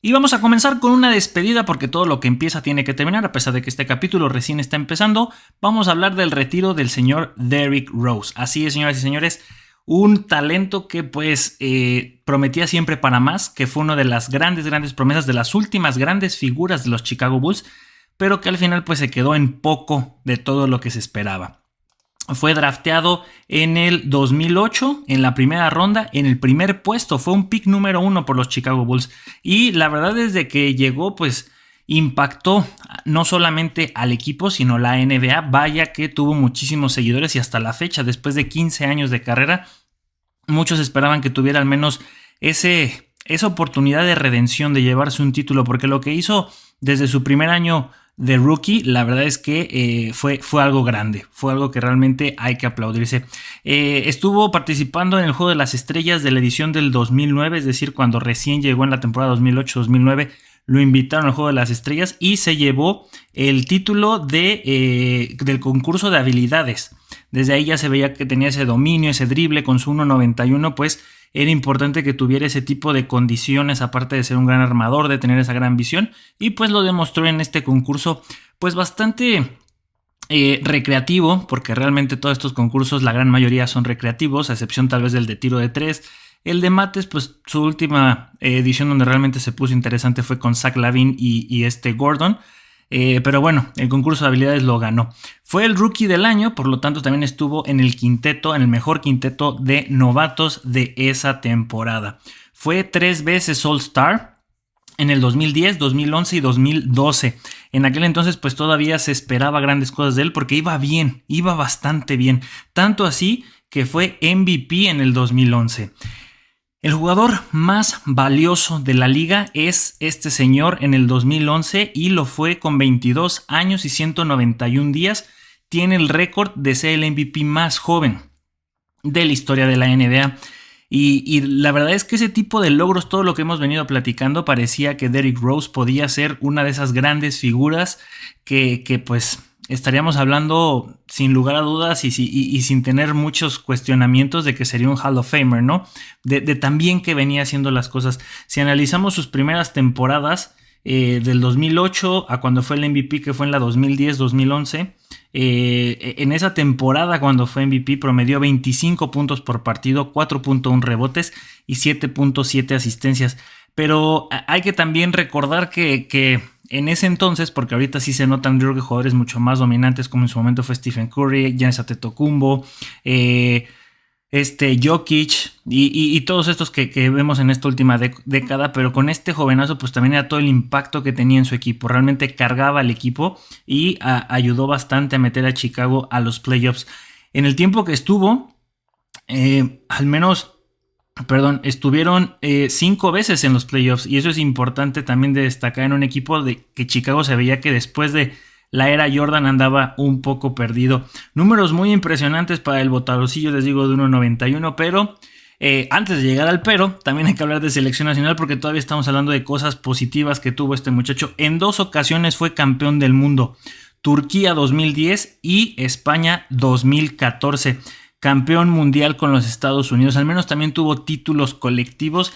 Y vamos a comenzar con una despedida porque todo lo que empieza tiene que terminar, a pesar de que este capítulo recién está empezando. Vamos a hablar del retiro del señor Derrick Rose. Así es, señoras y señores, un talento que prometía siempre para más, que fue una de las grandes promesas, de las últimas grandes figuras de los Chicago Bulls, pero que al final pues se quedó en poco de todo lo que se esperaba. Fue drafteado en el 2008, en la primera ronda, en el primer puesto. Fue un pick número 1 por los Chicago Bulls. Y la verdad, desde que llegó, pues impactó no solamente al equipo, sino la NBA. Vaya que tuvo muchísimos seguidores y hasta la fecha, después de 15 años de carrera, muchos esperaban que tuviera al menos esa oportunidad de redención, de llevarse un título, porque lo que hizo desde su primer año de rookie, la verdad es que fue algo grande, fue algo que realmente hay que aplaudirse. Estuvo participando en el Juego de las Estrellas de la edición del 2009, es decir, cuando recién llegó en la temporada 2008-2009, lo invitaron al Juego de las Estrellas y se llevó el título del concurso de habilidades. Desde ahí ya se veía que tenía ese dominio, ese drible con su 1.91, pues era importante que tuviera ese tipo de condiciones, aparte de ser un gran armador, de tener esa gran visión, y pues lo demostró en este concurso, pues bastante recreativo, porque realmente todos estos concursos, la gran mayoría son recreativos, a excepción tal vez del de tiro de 3. El de mates, pues su última edición donde realmente se puso interesante fue con Zach LaVine y Gordon. Pero bueno, el concurso de habilidades lo ganó. Fue el rookie del año, por lo tanto también estuvo en el quinteto, en el mejor quinteto de novatos de esa temporada. Fue 3 veces All-Star en el 2010, 2011 y 2012. En aquel entonces pues todavía se esperaba grandes cosas de él porque iba bien, iba bastante bien. Tanto así que fue MVP en el 2011. El jugador más valioso de la liga es este señor en el 2011 y lo fue con 22 años y 191 días. Tiene el récord de ser el MVP más joven de la historia de la NBA. Y la verdad es que ese tipo de logros, todo lo que hemos venido platicando, parecía que Derrick Rose podía ser una de esas grandes figuras que pues estaríamos hablando sin lugar a dudas y sin tener muchos cuestionamientos de que sería un Hall of Famer, ¿no? De tan bien que venía haciendo las cosas. Si analizamos sus primeras temporadas, del 2008 a cuando fue el MVP, que fue en la 2010-2011, en esa temporada cuando fue MVP promedió 25 puntos por partido, 4.1 rebotes y 7.7 asistencias. Pero hay que también recordar que en ese entonces, porque ahorita sí se notan, yo creo que jugadores mucho más dominantes, como en su momento fue Stephen Curry, Giannis Antetokounmpo, Jokic y todos estos que vemos en esta última década, pero con este jovenazo pues también era todo el impacto que tenía en su equipo, realmente cargaba al equipo y ayudó bastante a meter a Chicago a los playoffs. En el tiempo que estuvo, estuvieron 5 veces en los playoffs y eso es importante también de destacar en un equipo de que Chicago se veía que después de la era Jordan andaba un poco perdido. Números muy impresionantes para el botarocillo, les digo, de 1.91, pero antes de llegar al pero, también hay que hablar de selección nacional porque todavía estamos hablando de cosas positivas que tuvo este muchacho. En 2 ocasiones fue campeón del mundo, Turquía 2010 y España 2014. Campeón mundial con los Estados Unidos, al menos también tuvo títulos colectivos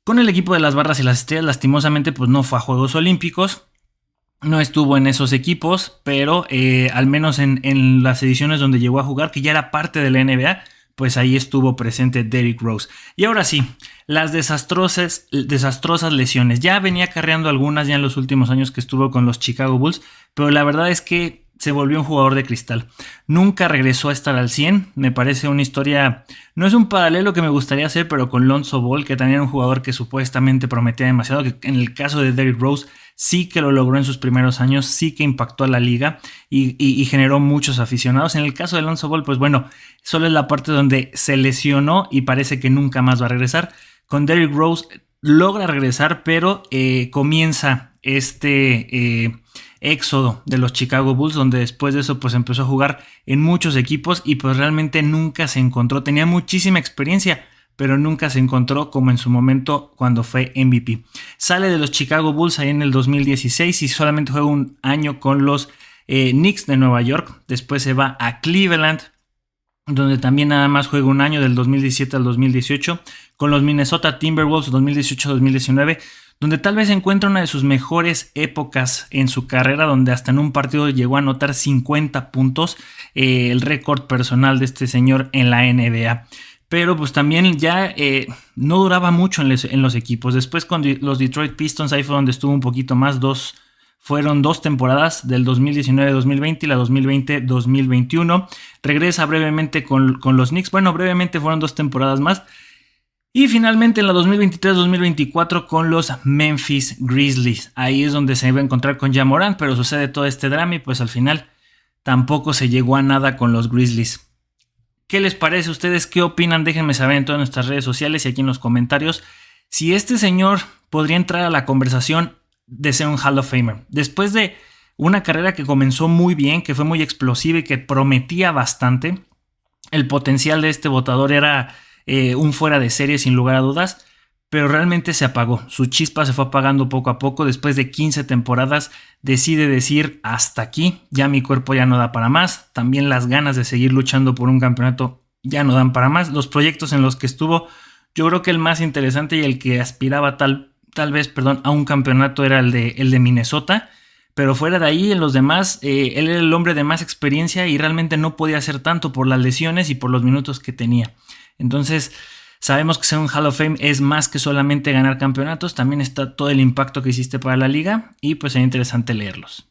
con el equipo de las Barras y las Estrellas. Lastimosamente pues no fue a Juegos Olímpicos, no estuvo en esos equipos, pero al menos en las ediciones donde llegó a jugar, que ya era parte de la NBA, pues ahí estuvo presente Derrick Rose. Y ahora sí, las desastrosas lesiones. Ya venía acarreando algunas ya en los últimos años que estuvo con los Chicago Bulls, pero la verdad es que se volvió un jugador de cristal. Nunca regresó a estar al 100. Me parece una historia, no es un paralelo que me gustaría hacer, pero con Lonzo Ball, que también era un jugador que supuestamente prometía demasiado, que en el caso de Derrick Rose sí que lo logró en sus primeros años, sí que impactó a la liga y generó muchos aficionados. En el caso de Lonzo Ball, pues bueno, solo es la parte donde se lesionó y parece que nunca más va a regresar. Con Derrick Rose logra regresar, pero comienza éxodo de los Chicago Bulls, donde después de eso pues empezó a jugar en muchos equipos y pues realmente nunca se encontró. Tenía muchísima experiencia, pero nunca se encontró como en su momento cuando fue MVP. Sale de los Chicago Bulls ahí en el 2016 y solamente juega un año con los Knicks de Nueva York. Después se va a Cleveland, donde también nada más juega un año, del 2017 al 2018, con los Minnesota Timberwolves 2018-2019, donde tal vez encuentra una de sus mejores épocas en su carrera, donde hasta en un partido llegó a anotar 50 puntos, el récord personal de este señor en la NBA. Pero pues también ya no duraba mucho en los equipos. Después con los Detroit Pistons, ahí fue donde estuvo un poquito más. Fueron 2 temporadas, del 2019-2020 y la 2020-2021. Regresa brevemente con los Knicks. Bueno, brevemente fueron 2 temporadas más. Y finalmente en la 2023-2024 con los Memphis Grizzlies. Ahí es donde se iba a encontrar con Ja Morant, pero sucede todo este drama y pues al final tampoco se llegó a nada con los Grizzlies. ¿Qué les parece a ustedes? ¿Qué opinan? Déjenme saber en todas nuestras redes sociales y aquí en los comentarios si este señor podría entrar a la conversación de ser un Hall of Famer. Después de una carrera que comenzó muy bien, que fue muy explosiva y que prometía bastante, el potencial de este votador era un fuera de serie sin lugar a dudas, pero realmente se apagó. Su chispa se fue apagando poco a poco. Después de 15 temporadas decide decir hasta aquí, ya mi cuerpo ya no da para más. También las ganas de seguir luchando por un campeonato ya no dan para más. Los proyectos en los que estuvo, yo creo que el más interesante y el que aspiraba tal vez a un campeonato era el de Minnesota. Pero fuera de ahí, en los demás, él era el hombre de más experiencia y realmente no podía hacer tanto por las lesiones y por los minutos que tenía. Entonces, sabemos que ser un Hall of Fame es más que solamente ganar campeonatos, también está todo el impacto que hiciste para la liga y pues es interesante leerlos.